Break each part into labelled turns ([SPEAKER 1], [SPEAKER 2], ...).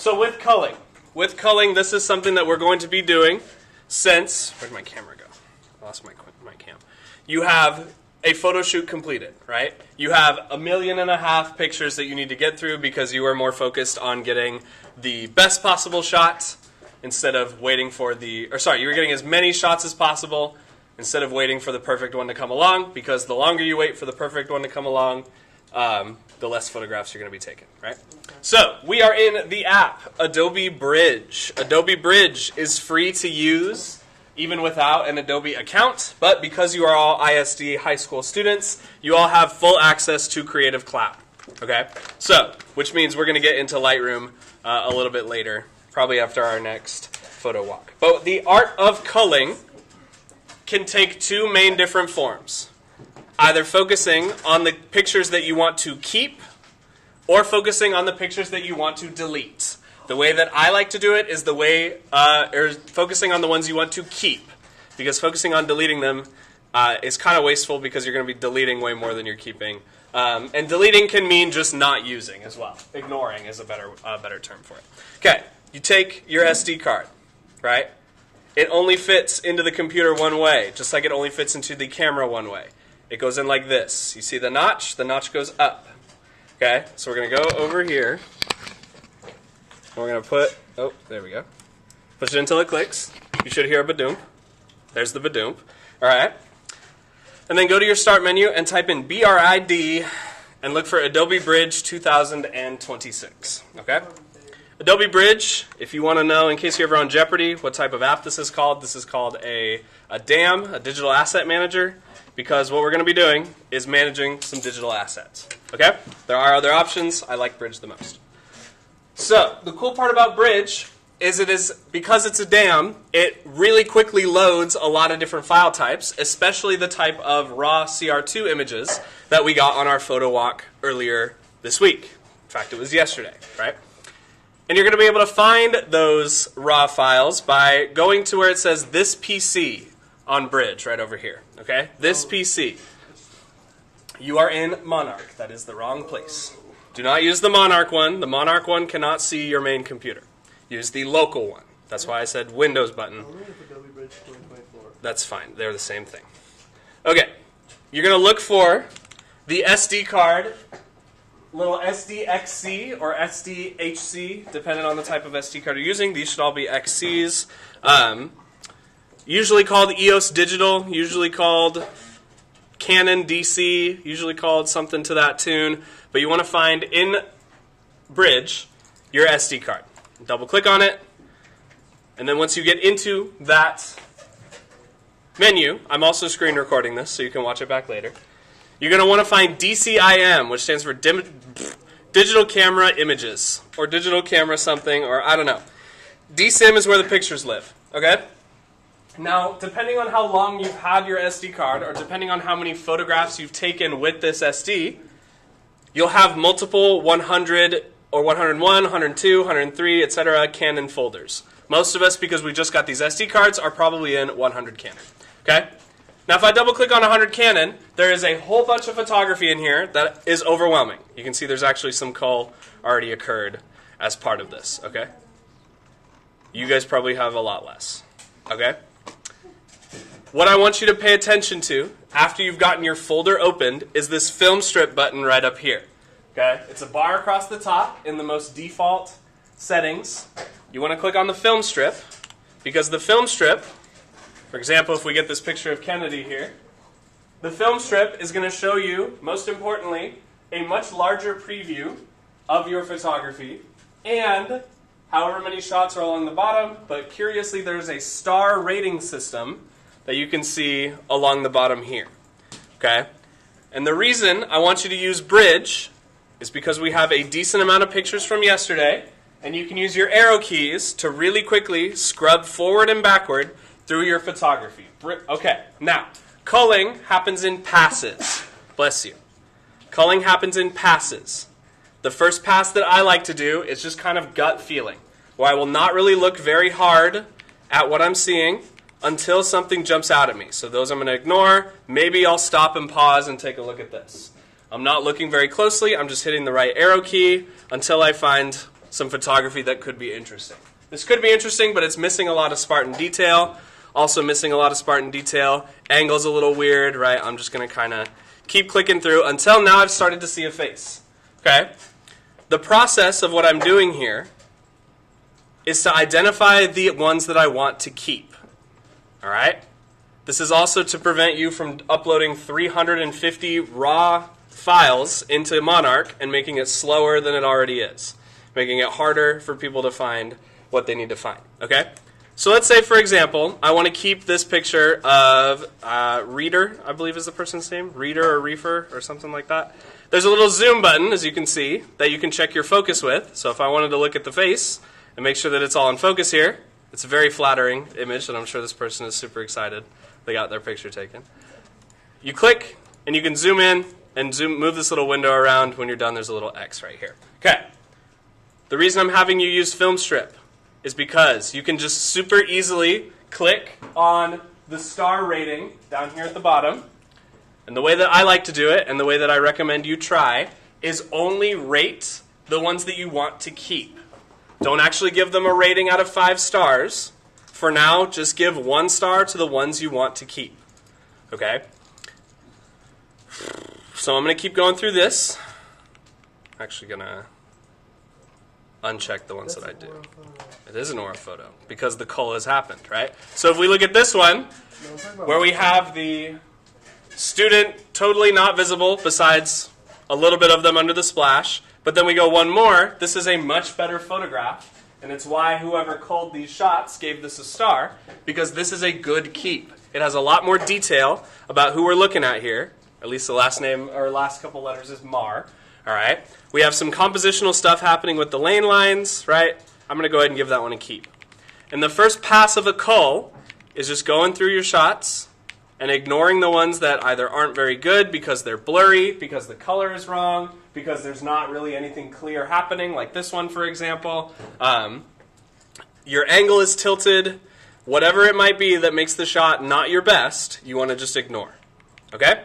[SPEAKER 1] So with culling, this is something that we're going to be doing since, where'd my camera go? I lost my cam. You have a photo shoot completed, right? You have 1.5 million pictures that you need to get through because you are more focused on getting the best possible shots instead of waiting for you were getting as many shots as possible instead of waiting for the perfect one to come along, because the longer you wait for the perfect one to come along, the less photographs you're going to be taking, right? So we are in the app Adobe Bridge. Adobe Bridge is free to use even without an Adobe account, but because you are all ISD high school students, you all have full access to Creative Cloud, okay? So, which means we're going to get into Lightroom a little bit later, probably after our next photo walk. But the art of culling can take two main different forms. Either focusing on the pictures that you want to keep or focusing on the pictures that you want to delete. The way that I like to do it is focusing on the ones you want to keep, because focusing on deleting them is kind of wasteful because you're going to be deleting way more than you're keeping. And deleting can mean just not using as well. Ignoring is a better term for it. Okay, you take your SD card, right? It only fits into the computer one way, just like it only fits into the camera one way. It goes in like this. You see the notch? The notch goes up. Okay, so we're going to go over here. We're going to put, there we go. Push it until it clicks. You should hear a badoomp. There's the badoomp. All right. And then go to your Start menu and type in BRID and look for Adobe Bridge 2026. Okay? Adobe Bridge, if you want to know, in case you're ever on Jeopardy, what type of app this is called a DAM, a digital asset manager, because what we're going to be doing is managing some digital assets. Okay? There are other options. I like Bridge the most. So, the cool part about Bridge is because it's a DAM, it really quickly loads a lot of different file types, especially the type of raw CR2 images that we got on our photo walk earlier this week. In fact, it was yesterday, right? And you're going to be able to find those raw files by going to where it says This PC on Bridge, right over here, okay? This PC. You are in Monarch. That is the wrong place. Do not use the Monarch one. The Monarch one cannot see your main computer. Use the local one. That's why I said Windows button. That's fine. They're the same thing. Okay. You're going to look for the SD card, little SDXC or SDHC, depending on the type of SD card you're using. These should all be XCs. Usually called EOS Digital, usually called Canon DC, usually called something to that tune. But you want to find in Bridge your SD card. Double click on it, and then once you get into that menu, I'm also screen recording this so you can watch it back later. You're going to want to find DCIM, which stands for Digital Camera Images, or Digital Camera something, or I don't know. DCIM is where the pictures live, okay? Now, depending on how long you've had your SD card, or depending on how many photographs you've taken with this SD, you'll have multiple 100 or 101, 102, 103, etc. Canon folders. Most of us, because we just got these SD cards, are probably in 100 Canon. Okay? Now, if I double-click on 100 Canon, there is a whole bunch of photography in here that is overwhelming. You can see there's actually some cull already occurred as part of this. Okay? You guys probably have a lot less. Okay? What I want you to pay attention to, after you've gotten your folder opened, is this film strip button right up here. Okay? It's a bar across the top in the most default settings. You want to click on the film strip, because the film strip, for example, if we get this picture of Kennedy here, the film strip is going to show you, most importantly, a much larger preview of your photography and however many shots are along the bottom, but curiously there's a star rating system that you can see along the bottom here. Okay? And the reason I want you to use Bridge is because we have a decent amount of pictures from yesterday, and you can use your arrow keys to really quickly scrub forward and backward through your photography. Okay, now, culling happens in passes. Bless you. Culling happens in passes. The first pass that I like to do is just kind of gut feeling, where I will not really look very hard at what I'm seeing until something jumps out at me. So those I'm going to ignore. Maybe I'll stop and pause and take a look at this. I'm not looking very closely. I'm just hitting the right arrow key until I find some photography that could be interesting. This could be interesting, but it's missing a lot of Spartan detail. Also missing a lot of Spartan detail. Angle's a little weird, right? I'm just going to kind of keep clicking through until now I've started to see a face. Okay? The process of what I'm doing here is to identify the ones that I want to keep. All right? This is also to prevent you from uploading 350 raw files into Monarch and making it slower than it already is, making it harder for people to find what they need to find. Okay? So let's say, for example, I want to keep this picture of Reader, I believe is the person's name, Reader or Reefer or something like that. There's a little zoom button, as you can see, that you can check your focus with. So if I wanted to look at the face and make sure that it's all in focus here, it's a very flattering image, and I'm sure this person is super excited they got their picture taken. You click, and you can zoom in and move this little window around. When you're done, there's a little X right here. Okay. The reason I'm having you use Film Strip is because you can just super easily click on the star rating down here at the bottom. And the way that I like to do it, and the way that I recommend you try, is only rate the ones that you want to keep. Don't actually give them a rating out of 5 stars. For now, just give 1 star to the ones you want to keep. Okay? So I'm going to keep going through this. I'm actually going to uncheck the ones that I do. It is an aura photo because the cull has happened, right? So if we look at this one, where we have the student totally not visible besides a little bit of them under the splash, but then we go one more, this is a much better photograph, and it's why whoever culled these shots gave this a star, because this is a good keep. It has a lot more detail about who we're looking at here. At least the last name or last couple letters is Mar. All right. We have some compositional stuff happening with the lane lines, right? I'm going to go ahead and give that one a keep. And the first pass of a cull is just going through your shots and ignoring the ones that either aren't very good because they're blurry, because the color is wrong, because there's not really anything clear happening, like this one, for example. Your angle is tilted. Whatever it might be that makes the shot not your best, you want to just ignore. Okay?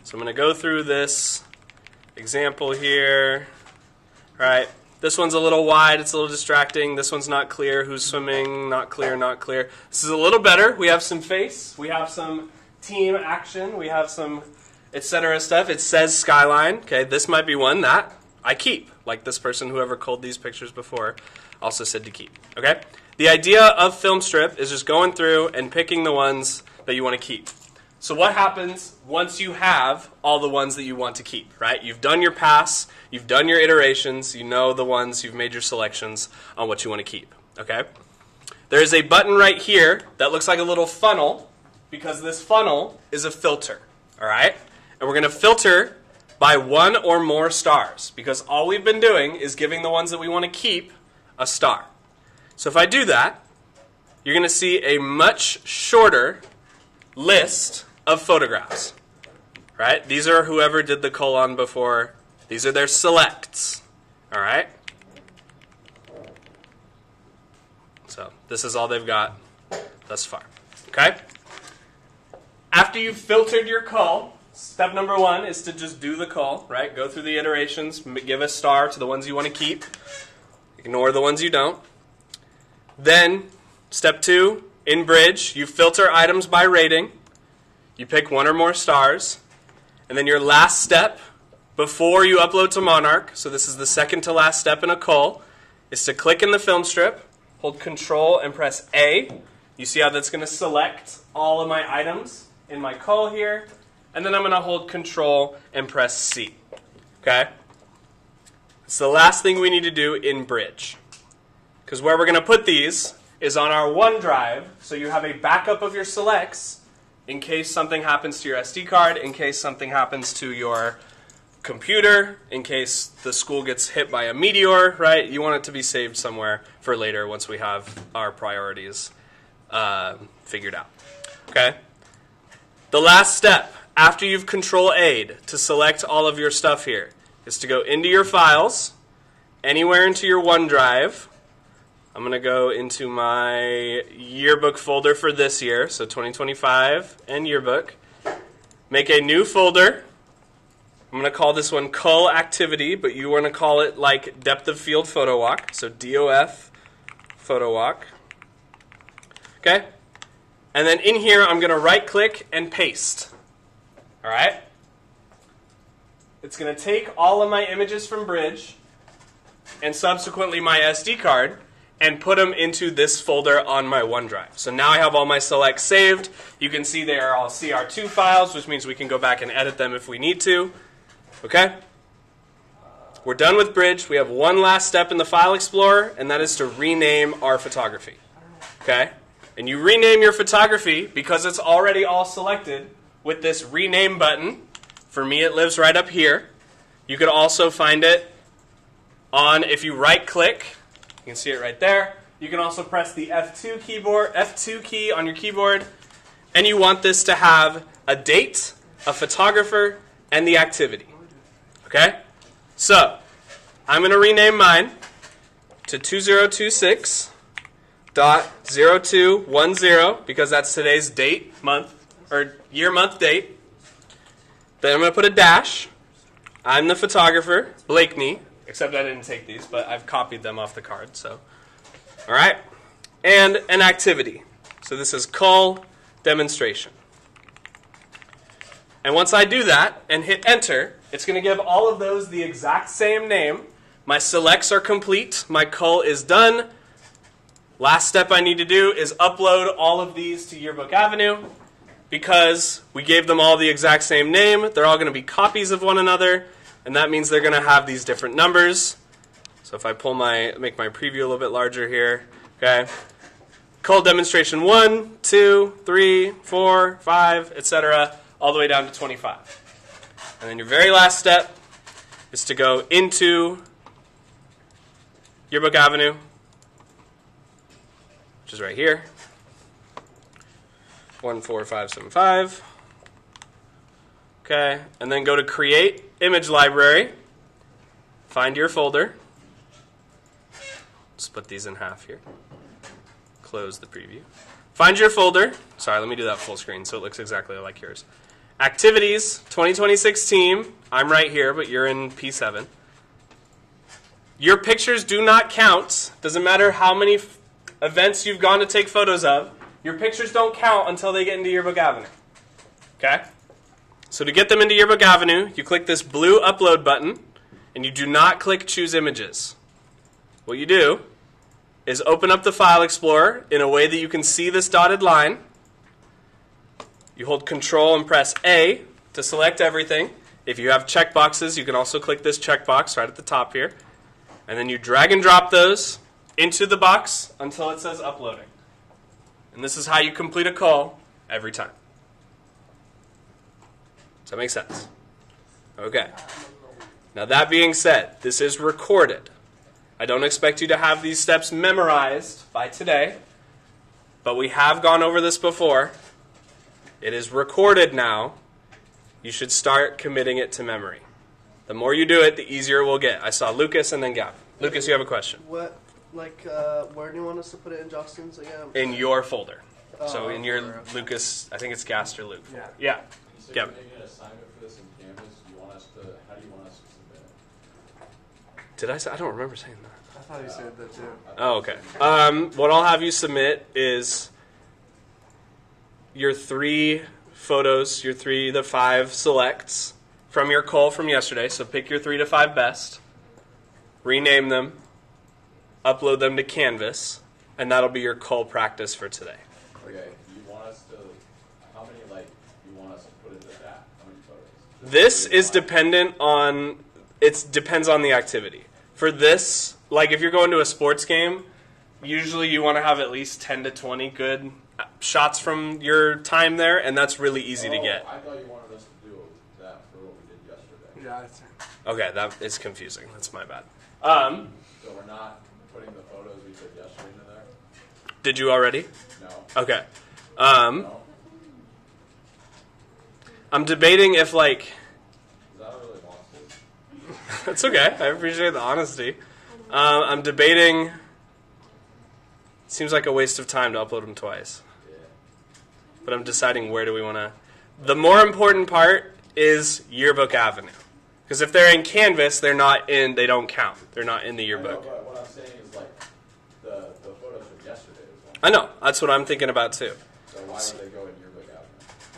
[SPEAKER 1] So I'm going to go through this example here. All right. This one's a little wide. It's a little distracting. This one's not clear. Who's swimming? Not clear, not clear. This is a little better. We have some face. We have some team action. We have some etc. stuff. It says skyline. Okay, this might be one that I keep. Like this person, whoever culled these pictures before, also said to keep. Okay? The idea of Film Strip is just going through and picking the ones that you want to keep. So what happens once you have all the ones that you want to keep, right? You've done your pass, you've done your iterations, you know the ones, you've made your selections on what you want to keep, okay? There is a button right here that looks like a little funnel because this funnel is a filter, all right? And we're going to filter by 1 or more stars because all we've been doing is giving the ones that we want to keep a star. So if I do that, you're going to see a much shorter list of photographs, right? These are whoever did the cull on before. These are their selects, all right? So this is all they've got thus far, okay? After you've filtered your cull, step number 1 is to just do the cull, right? Go through the iterations, give a star to the ones you want to keep, ignore the ones you don't. Then, step 2, in Bridge, you filter items by rating. You pick 1 or more stars. And then your last step before you upload to Monarch, so this is the second to last step in a cull, is to click in the film strip, hold Control and press A. You see how that's going to select all of my items in my cull here. And then I'm going to hold Control and press C. Okay? It's the last thing we need to do in Bridge. Because where we're going to put these is on our OneDrive, so you have a backup of your selects in case something happens to your SD card, in case something happens to your computer, in case the school gets hit by a meteor, right? You want it to be saved somewhere for later once we have our priorities figured out. Okay? The last step, after you've Control-A'd to select all of your stuff here, is to go into your files, anywhere into your OneDrive. I'm going to go into my yearbook folder for this year, so 2025 and yearbook. Make a new folder, I'm going to call this one Cull Activity, but you want to call it like Depth of Field Photo Walk. So DOF Photo Walk. Okay? And then in here, I'm going to right-click and paste. All right? It's going to take all of my images from Bridge and subsequently my SD card and put them into this folder on my OneDrive. So now I have all my selects saved. You can see they are all CR2 files, which means we can go back and edit them if we need to. Okay? We're done with Bridge. We have one last step in the File Explorer, and that is to rename our photography. Okay? And you rename your photography because it's already all selected with this Rename button. For me, it lives right up here. You could also find it on, if you right-click, you can see it right there. You can also press the F2 key on your keyboard, and you want this to have a date, a photographer, and the activity. Okay? So, I'm going to rename mine to 2026.0210 because that's today's date, month, or year, month, date. Then I'm going to put a dash. I'm the photographer, Blakeney, except I didn't take these, but I've copied them off the card. So, all right. And an activity. So this is Cull Demonstration. And once I do that and hit Enter, it's going to give all of those the exact same name. My selects are complete. My cull is done. Last step I need to do is upload all of these to Yearbook Avenue. Because we gave them all the exact same name, they're all going to be copies of one another, and that means they're going to have these different numbers. So if I make my preview a little bit larger here, okay. Cull demonstration 1, 2, 3, 4, 5, etc., all the way down to 25. And then your very last step is to go into Yearbook Avenue, which is right here. 14575. Okay, and then go to Create Image Library. Find your folder. Split these in half here. Close the preview. Find your folder. Sorry, let me do that full screen so it looks exactly like yours. Activities, 2026 team. I'm right here, but you're in P7. Your pictures do not count. Doesn't matter how many events you've gone to take photos of. Your pictures don't count until they get into Yearbook Avenue. Okay? So to get them into Yearbook Avenue, you click this blue Upload button, and you do not click Choose Images. What you do is open up the File Explorer in a way that you can see this dotted line. You hold Control and press A to select everything. If you have checkboxes, you can also click this checkbox right at the top here. And then you drag and drop those into the box until it says Uploading. And this is how you complete a cull every time. Does that make sense? Okay. Now that being said, this is recorded. I don't expect you to have these steps memorized by today, but we have gone over this before. It is recorded now. You should start committing it to memory. The more you do it, the easier it will get. I saw Lucas and then Gavin. Lucas, you have a question.
[SPEAKER 2] Where do you want us to put it in Justin's again?
[SPEAKER 1] In your folder. So in your Lucas, I think it's Gaster Luke. Yeah.
[SPEAKER 3] So
[SPEAKER 1] Yeah.
[SPEAKER 3] you're making an assignment for this in Canvas. How do you want us to submit it?
[SPEAKER 1] Did I say? I don't remember saying that.
[SPEAKER 2] I thought you said that too.
[SPEAKER 1] Oh, okay. What I'll have you submit is your 3 photos, the 5 selects from your cull from yesterday. So pick your 3 to 5 best, rename them, upload them to Canvas, and that'll be your cull practice for today.
[SPEAKER 3] Okay. You want us to? How many you want us to put into that? How many photos?
[SPEAKER 1] This is dependent on. It depends on the activity. For this, if you're going to a sports game, usually you want to have at least 10 to 20 good shots from your time there, and that's really easy to get.
[SPEAKER 3] I thought you wanted us to do that for what we did yesterday.
[SPEAKER 2] Yeah, it's
[SPEAKER 1] Okay, that is confusing. That's my bad.
[SPEAKER 3] So we're not putting the photos we did yesterday into there?
[SPEAKER 1] Did you already?
[SPEAKER 3] No.
[SPEAKER 1] Okay.
[SPEAKER 3] No?
[SPEAKER 1] I'm debating if
[SPEAKER 3] Is that really long?
[SPEAKER 1] It's okay. I appreciate the honesty. I'm debating. It seems like a waste of time to upload them twice.
[SPEAKER 3] Yeah.
[SPEAKER 1] But I'm deciding where do we want to. The more important part is Yearbook Avenue. Because if they're in Canvas, they're not in. They don't count. They're not in the
[SPEAKER 3] I know,
[SPEAKER 1] yearbook.
[SPEAKER 3] but what I'm saying is like the photos from yesterday is one.
[SPEAKER 1] I know. That's what I'm thinking about too.
[SPEAKER 3] So why would they go in yearbook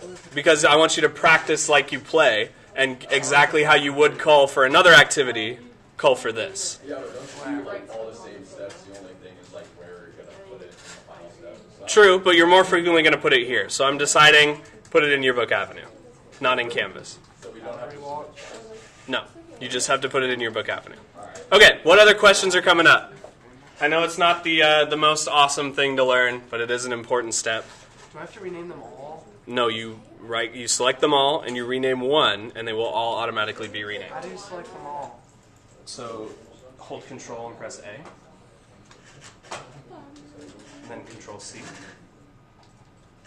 [SPEAKER 3] avenue?
[SPEAKER 1] Because I want you to practice like you play, and exactly how you would call for another activity, call for this.
[SPEAKER 3] Yeah, but don't you do like all the same steps? The only thing is like where you're gonna put it in the final step. So
[SPEAKER 1] True, but you're more frequently going to put it here. So I'm deciding put it in Yearbook Avenue, not in Canvas.
[SPEAKER 3] So we don't have to switch.
[SPEAKER 1] No, you just have to put it in Yearbook Avenue. Okay, what other questions are coming up? I know it's not the most awesome thing to learn, but it is an important step.
[SPEAKER 2] Do I have to rename them all?
[SPEAKER 1] No, you select them all and you rename one, and they will all automatically be renamed.
[SPEAKER 2] How do you select them all?
[SPEAKER 1] So hold Control and press A, and then Control C.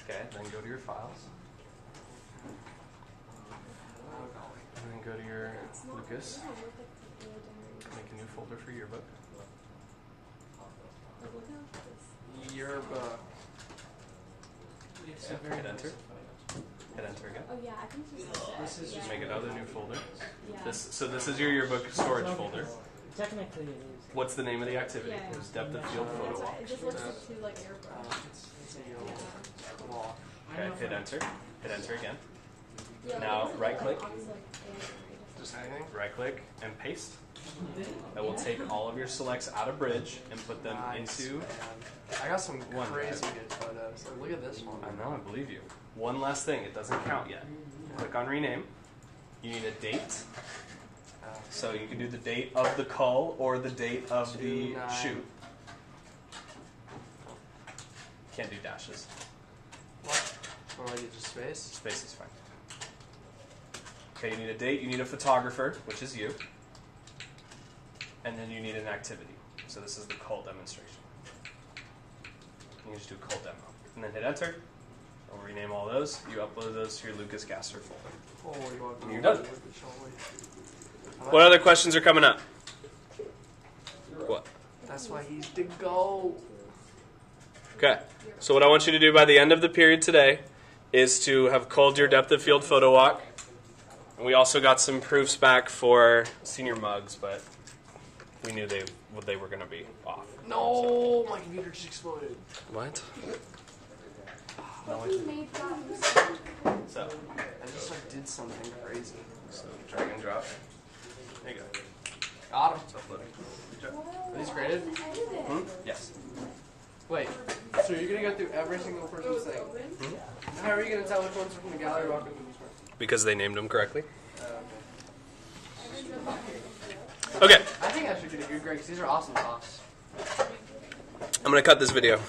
[SPEAKER 1] Okay, then go to your files, and then go to your Lucas. Make a new folder for yearbook.
[SPEAKER 2] Yearbook.
[SPEAKER 1] Yeah, hit enter. Hit enter again.
[SPEAKER 4] Oh yeah, I think
[SPEAKER 2] This is just
[SPEAKER 1] Make another new folder.
[SPEAKER 4] yeah.
[SPEAKER 1] So this is your yearbook storage folder.
[SPEAKER 5] Technically, it is.
[SPEAKER 1] What's the name of the activity?
[SPEAKER 4] Yeah.
[SPEAKER 1] It was depth of field
[SPEAKER 4] That's
[SPEAKER 1] photo
[SPEAKER 4] why
[SPEAKER 1] walk.
[SPEAKER 4] it just looks like too like airbrush.
[SPEAKER 2] it's a yellow wall.
[SPEAKER 1] Okay, hit enter. Hit enter again.
[SPEAKER 4] Yeah,
[SPEAKER 1] Now,
[SPEAKER 4] it doesn't
[SPEAKER 1] right
[SPEAKER 4] look
[SPEAKER 1] click.
[SPEAKER 4] obviously like AI.
[SPEAKER 2] Just anything?
[SPEAKER 1] Right click and paste. That will take all of your selects out of Bridge and put them
[SPEAKER 2] Nice,
[SPEAKER 1] into.
[SPEAKER 2] man. I got some
[SPEAKER 1] One,
[SPEAKER 2] crazy
[SPEAKER 1] right?
[SPEAKER 2] good photos. Like, look at this one.
[SPEAKER 1] I know, I believe you. One last thing, it doesn't count yet. Click on rename. You need a date. So you can do the date of the cull or the date of the
[SPEAKER 2] 2/9.
[SPEAKER 1] shoot. Can't do dashes.
[SPEAKER 2] What? Or like it just space?
[SPEAKER 1] Space is fine. Okay, you need a date, you need a photographer, which is you. And then you need an activity. So this is the cull demonstration. You just do cull demo. And then hit enter. I'll rename all those. You upload those to your Lucas Gasser folder.
[SPEAKER 2] Holy God.
[SPEAKER 1] You're done.
[SPEAKER 2] What?
[SPEAKER 1] What other questions are coming up? What?
[SPEAKER 2] That's why he's the GOAT.
[SPEAKER 1] Okay. So what I want you to do by the end of the period today is to have culled your depth of field photo walk. And we also got some proofs back for senior mugs, but we knew they were going to be off.
[SPEAKER 2] No, my computer just exploded.
[SPEAKER 1] What?
[SPEAKER 4] But he made that mistake.
[SPEAKER 1] So,
[SPEAKER 2] I just like did something crazy.
[SPEAKER 1] drag and drop. There you go.
[SPEAKER 2] Got him.
[SPEAKER 1] It's uploading. Good job.
[SPEAKER 2] Are these graded?
[SPEAKER 4] I did it.
[SPEAKER 1] Hmm? Yes.
[SPEAKER 2] Wait. So you're gonna go through every single person's thing? How are you gonna tell which ones are from the gallery walk and which ones?
[SPEAKER 1] Because they named them correctly.
[SPEAKER 2] Okay.
[SPEAKER 1] Okay.
[SPEAKER 2] I think I should get a good grade because these are awesome talks.
[SPEAKER 1] I'm going to cut this video.